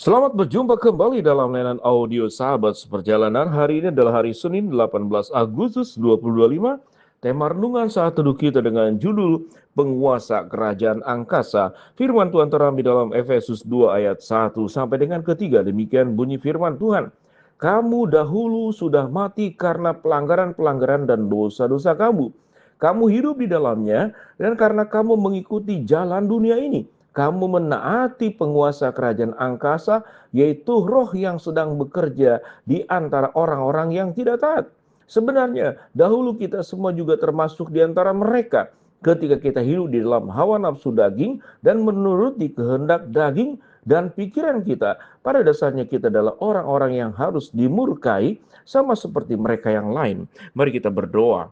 Selamat berjumpa kembali dalam layanan audio Sahabat Seperjalanan. Hari ini adalah hari Senin 18 Agustus 2025. Tema renungan saat teduh kita dengan judul Penguasa Kerajaan Angkasa. Firman Tuhan terambil dalam Efesus 2 ayat 1 sampai dengan ketiga. Demikian bunyi firman Tuhan. Kamu dahulu sudah mati karena pelanggaran-pelanggaran dan dosa-dosa kamu. Kamu hidup di dalamnya dan karena kamu mengikuti jalan dunia ini. Kamu menaati penguasa kerajaan angkasa, yaitu roh yang sedang bekerja di antara orang-orang yang tidak taat. Sebenarnya, dahulu kita semua juga termasuk di antara mereka ketika kita hidup di dalam hawa nafsu daging dan menuruti kehendak daging dan pikiran kita. Pada dasarnya kita adalah orang-orang yang harus dimurkai sama seperti mereka yang lain. Mari kita berdoa.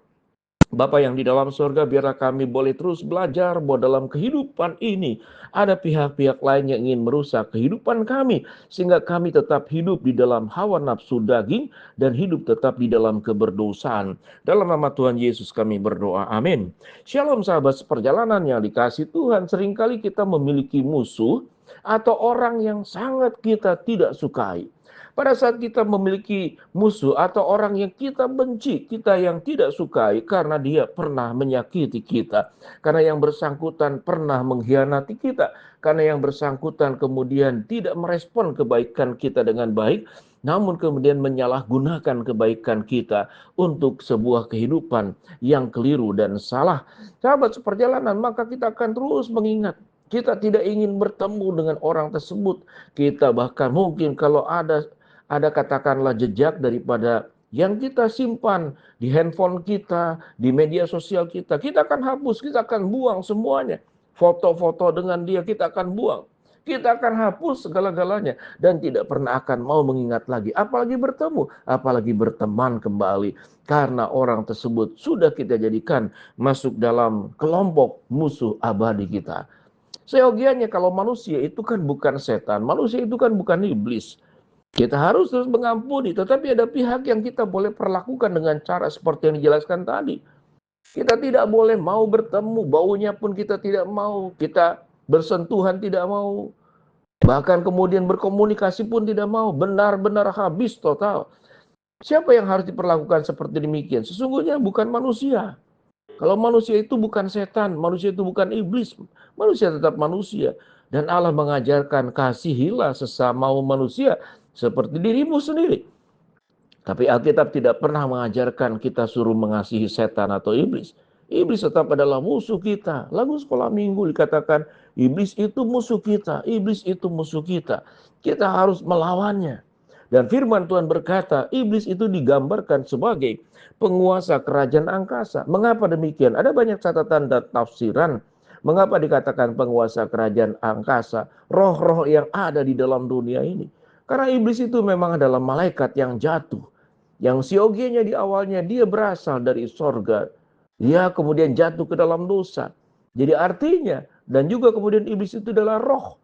Bapa yang di dalam surga, biarlah kami boleh terus belajar bahwa dalam kehidupan ini ada pihak-pihak lain yang ingin merusak kehidupan kami, sehingga kami tetap hidup di dalam hawa nafsu daging dan hidup tetap di dalam keberdosaan. Dalam nama Tuhan Yesus kami berdoa, amin. Shalom sahabat seperjalanan yang dikasihi Tuhan, seringkali kita memiliki musuh atau orang yang sangat kita tidak sukai. Pada saat kita memiliki musuh atau orang yang kita benci, kita yang tidak sukai karena dia pernah menyakiti kita, karena yang bersangkutan pernah mengkhianati kita, karena yang bersangkutan kemudian tidak merespon kebaikan kita dengan baik, namun kemudian menyalahgunakan kebaikan kita untuk sebuah kehidupan yang keliru dan salah. Sahabat seperjalanan, maka kita akan terus mengingat kita tidak ingin bertemu dengan orang tersebut. Kita bahkan mungkin kalau ada katakanlah jejak daripada yang kita simpan di handphone kita, di media sosial kita. Kita akan hapus, kita akan buang semuanya. Foto-foto dengan dia kita akan buang. Kita akan hapus segala-galanya dan tidak pernah akan mau mengingat lagi. Apalagi bertemu, apalagi berteman kembali. Karena orang tersebut sudah kita jadikan masuk dalam kelompok musuh abadi kita. Seyogianya kalau manusia itu kan bukan setan, manusia itu kan bukan iblis. Kita harus terus mengampuni, tetapi ada pihak yang kita boleh perlakukan dengan cara seperti yang dijelaskan tadi. Kita tidak boleh mau bertemu, baunya pun kita tidak mau, kita bersentuhan tidak mau, bahkan kemudian berkomunikasi pun tidak mau, benar-benar habis total. Siapa yang harus diperlakukan seperti demikian? Sesungguhnya bukan manusia. Kalau manusia itu bukan setan, manusia itu bukan iblis, manusia tetap manusia. Dan Allah mengajarkan kasihilah sesama manusia seperti dirimu sendiri. Tapi Alkitab tidak pernah mengajarkan kita suruh mengasihi setan atau iblis. Iblis tetap adalah musuh kita. Lagu sekolah minggu dikatakan, iblis itu musuh kita, iblis itu musuh kita. Kita harus melawannya. Dan firman Tuhan berkata, iblis itu digambarkan sebagai penguasa kerajaan angkasa. Mengapa demikian? Ada banyak catatan dan tafsiran. Mengapa dikatakan penguasa kerajaan angkasa? Roh-roh yang ada di dalam dunia ini. Karena iblis itu memang adalah malaikat yang jatuh. Yang siogianya di awalnya dia berasal dari sorga. Dia kemudian jatuh ke dalam dosa. Jadi artinya, dan juga kemudian iblis itu adalah roh.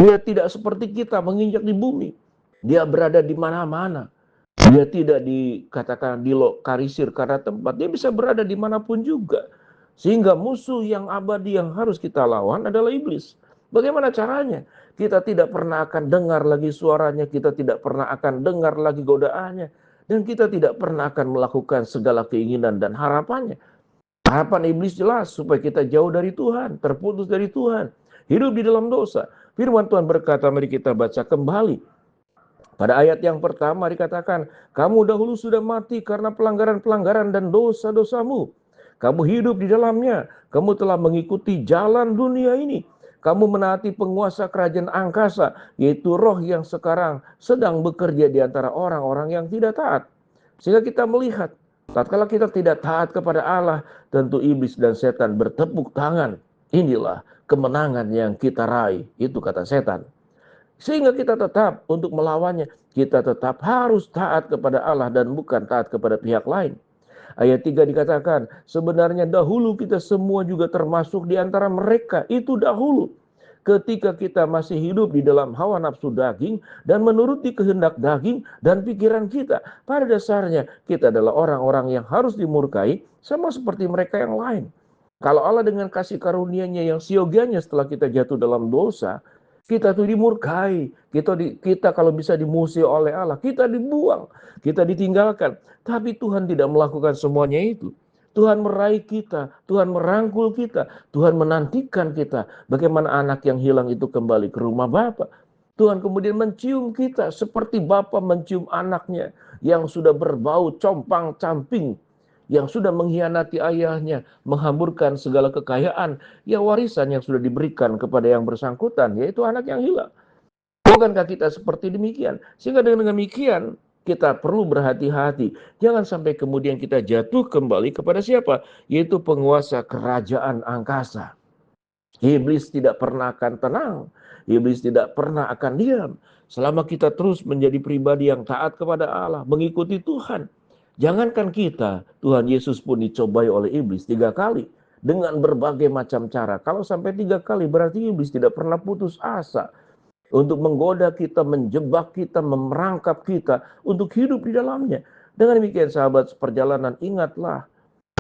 Dia tidak seperti kita menginjak di bumi. Dia berada di mana-mana. Dia tidak dikatakan dilokalisir karena tempat. Dia bisa berada dimanapun juga. Sehingga musuh yang abadi yang harus kita lawan adalah iblis. Bagaimana caranya? Kita tidak pernah akan dengar lagi suaranya. Kita tidak pernah akan dengar lagi godaannya. Dan kita tidak pernah akan melakukan segala keinginan dan harapannya. Harapan iblis jelas supaya kita jauh dari Tuhan, terputus dari Tuhan, hidup di dalam dosa. Firman Tuhan berkata, mari kita baca kembali. Pada ayat yang pertama dikatakan, kamu dahulu sudah mati karena pelanggaran-pelanggaran dan dosa-dosamu. Kamu hidup di dalamnya, kamu telah mengikuti jalan dunia ini. Kamu menaati penguasa kerajaan angkasa, yaitu roh yang sekarang sedang bekerja di antara orang-orang yang tidak taat. Sehingga kita melihat, tatkala kita tidak taat kepada Allah, tentu iblis dan setan bertepuk tangan. Inilah kemenangan yang kita raih, itu kata setan. Sehingga kita tetap untuk melawannya, kita tetap harus taat kepada Allah dan bukan taat kepada pihak lain. Ayat 3 dikatakan, sebenarnya dahulu kita semua juga termasuk di antara mereka. Itu dahulu. Ketika kita masih hidup di dalam hawa nafsu daging dan menuruti kehendak daging dan pikiran kita. Pada dasarnya kita adalah orang-orang yang harus dimurkai sama seperti mereka yang lain. Kalau Allah dengan kasih karunia-Nya yang siogianya setelah kita jatuh dalam dosa, Kita tuh dimurkai, kita kalau bisa dimusuhi oleh Allah, kita dibuang, kita ditinggalkan. Tapi Tuhan tidak melakukan semuanya itu. Tuhan meraih kita, Tuhan merangkul kita, Tuhan menantikan kita. Bagaimana anak yang hilang itu kembali ke rumah Bapa. Tuhan kemudian mencium kita seperti Bapa mencium anaknya yang sudah berbau compang-camping, yang sudah mengkhianati ayahnya, menghamburkan segala kekayaan, ya warisan yang sudah diberikan kepada yang bersangkutan, yaitu anak yang hilang. Bukankah kita seperti demikian? Sehingga dengan demikian, kita perlu berhati-hati. Jangan sampai kemudian kita jatuh kembali kepada siapa? Yaitu penguasa kerajaan angkasa. Iblis tidak pernah akan tenang. Iblis tidak pernah akan diam. Selama kita terus menjadi pribadi yang taat kepada Allah, mengikuti Tuhan. Jangankan kita, Tuhan Yesus pun dicobai oleh iblis 3 kali. Dengan berbagai macam cara. Kalau sampai 3 kali, berarti iblis tidak pernah putus asa untuk menggoda kita, menjebak kita, memerangkap kita untuk hidup di dalamnya. Dengan demikian sahabat seperjalanan, ingatlah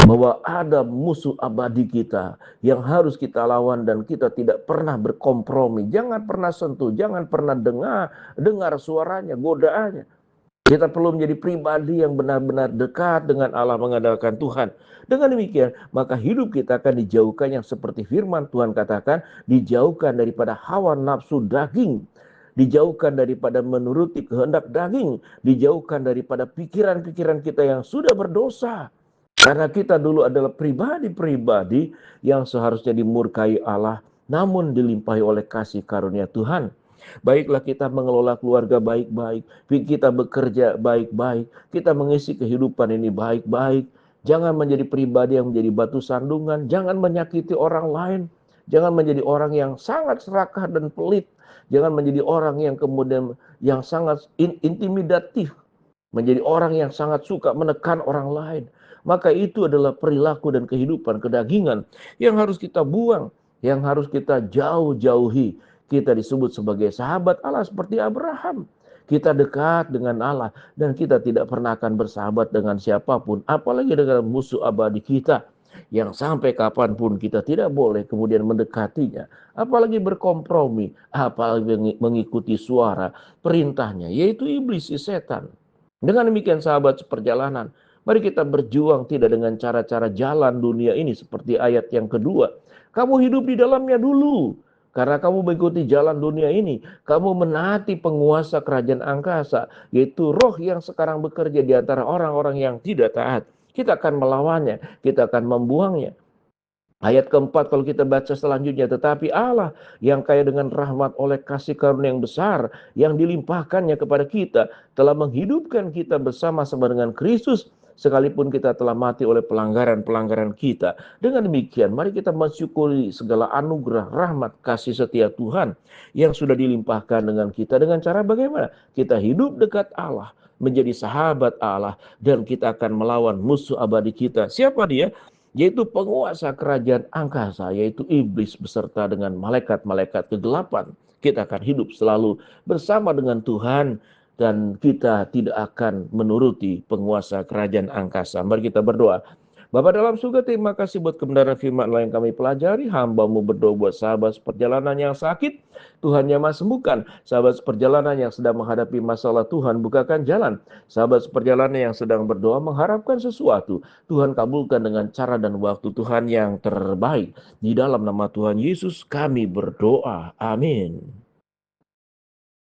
bahwa ada musuh abadi kita yang harus kita lawan dan kita tidak pernah berkompromi. Jangan pernah sentuh, jangan pernah dengar suaranya, godaannya. Kita perlu menjadi pribadi yang benar-benar dekat dengan Allah, mengandalkan Tuhan. Dengan demikian, maka hidup kita akan dijauhkan yang seperti firman Tuhan katakan, dijauhkan daripada hawa nafsu daging, dijauhkan daripada menuruti kehendak daging, dijauhkan daripada pikiran-pikiran kita yang sudah berdosa. Karena kita dulu adalah pribadi-pribadi yang seharusnya dimurkai Allah, namun dilimpahi oleh kasih karunia Tuhan. Baiklah kita mengelola keluarga baik-baik, kita bekerja baik-baik, kita mengisi kehidupan ini baik-baik. Jangan menjadi pribadi yang menjadi batu sandungan, jangan menyakiti orang lain, jangan menjadi orang yang sangat serakah dan pelit, jangan menjadi orang yang kemudian yang sangat intimidatif, menjadi orang yang sangat suka menekan orang lain. Maka itu adalah perilaku dan kehidupan kedagingan yang harus kita buang, yang harus kita jauh-jauhi. Kita disebut sebagai sahabat Allah seperti Abraham. Kita dekat dengan Allah dan kita tidak pernah akan bersahabat dengan siapapun, apalagi dengan musuh abadi kita yang sampai kapanpun kita tidak boleh kemudian mendekatinya, apalagi berkompromi, apalagi mengikuti suara perintahnya, yaitu iblis, si setan. Dengan demikian sahabat seperjalanan, mari kita berjuang tidak dengan cara-cara jalan dunia ini seperti ayat yang kedua. Kamu hidup di dalamnya dulu. Karena kamu mengikuti jalan dunia ini, kamu menaati penguasa kerajaan angkasa, yaitu roh yang sekarang bekerja di antara orang-orang yang tidak taat. Kita akan melawannya, kita akan membuangnya. Ayat keempat kalau kita baca selanjutnya, tetapi Allah yang kaya dengan rahmat oleh kasih karunia yang besar yang dilimpahkannya kepada kita telah menghidupkan kita bersama-sama dengan Kristus sekalipun kita telah mati oleh pelanggaran-pelanggaran kita. Dengan demikian mari kita mensyukuri segala anugerah, rahmat, kasih setia Tuhan yang sudah dilimpahkan dengan kita. Dengan cara bagaimana? Kita hidup dekat Allah, menjadi sahabat Allah, dan kita akan melawan musuh abadi kita. Siapa dia? Yaitu penguasa kerajaan angkasa, yaitu iblis beserta dengan malaikat-malaikat kegelapan. Kita akan hidup selalu bersama dengan Tuhan dan kita tidak akan menuruti penguasa kerajaan angkasa. Mari kita berdoa. Bapa dalam surga, terima kasih buat kebenaran firman yang kami pelajari. Hamba-Mu berdoa buat sahabat seperjalanan yang sakit, Tuhan yang sembuhkan. Sahabat seperjalanan yang sedang menghadapi masalah, Tuhan bukakan jalan. Sahabat seperjalanan yang sedang berdoa mengharapkan sesuatu, Tuhan kabulkan dengan cara dan waktu Tuhan yang terbaik. Di dalam nama Tuhan Yesus kami berdoa. Amin.